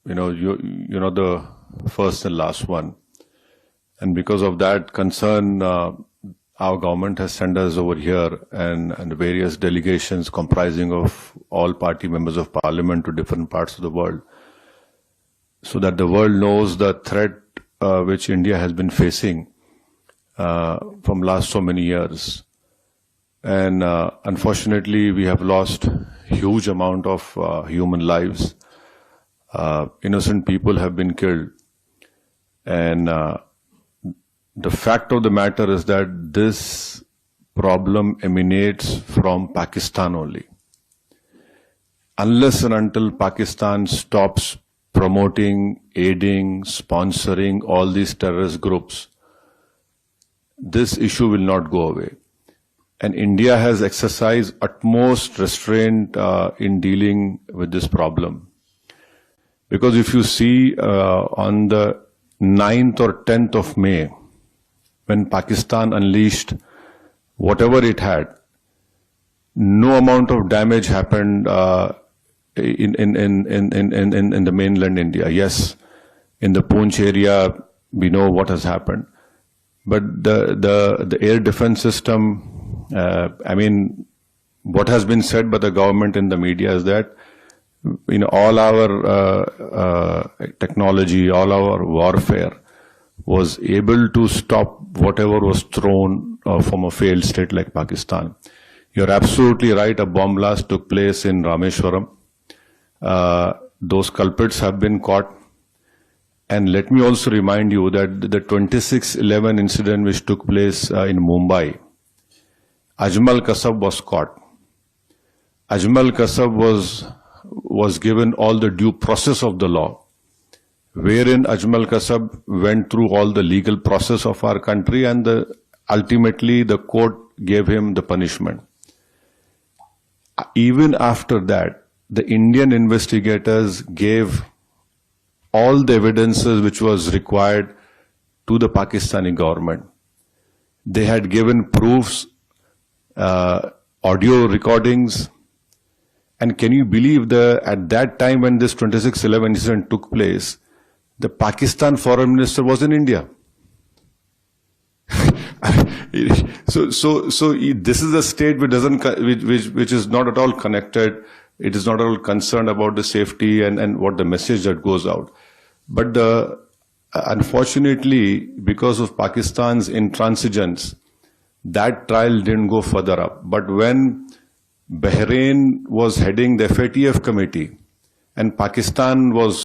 you know the first and last one, and because of that concern, our government has sent us over here and various delegations comprising of all party members of parliament to different parts of the world, so that the world knows the threat which India has been facing from last so many years. And unfortunately, we have lost huge amount of human lives. Innocent people have been killed. And the fact of the matter is that this problem emanates from Pakistan only. Unless and until Pakistan stops promoting, aiding, sponsoring all these terrorist groups, this issue will not go away. And India has exercised utmost restraint in dealing with this problem. Because if you see on the 9th or 10th of May, when Pakistan unleashed whatever it had, no amount of damage happened in the mainland India. Yes, in the Poonch area, we know what has happened. But the air defense system, I mean, what has been said by the government in the media is that, all our technology, all our warfare was able to stop whatever was thrown from a failed state like Pakistan. You're absolutely right. A bomb blast took place in Rameshwaram. Those culprits have been caught. And let me also remind you that the 26/11 incident which took place in Mumbai, Ajmal Kasab was caught. Ajmal Kasab was given all the due process of the law, wherein Ajmal Kasab went through all the legal process of our country, and ultimately the court gave him the punishment. Even after that, the Indian investigators gave all the evidences which was required to the Pakistani government. They had given proofs, audio recordings, and can you believe at that time when this 26/11 incident took place, the Pakistan foreign minister was in India. So this is a state which is not at all connected. It is not at all concerned about the safety and what the message that goes out. But unfortunately, because of Pakistan's intransigence, that trial didn't go further up. But when Bahrain was heading the FATF committee and Pakistan was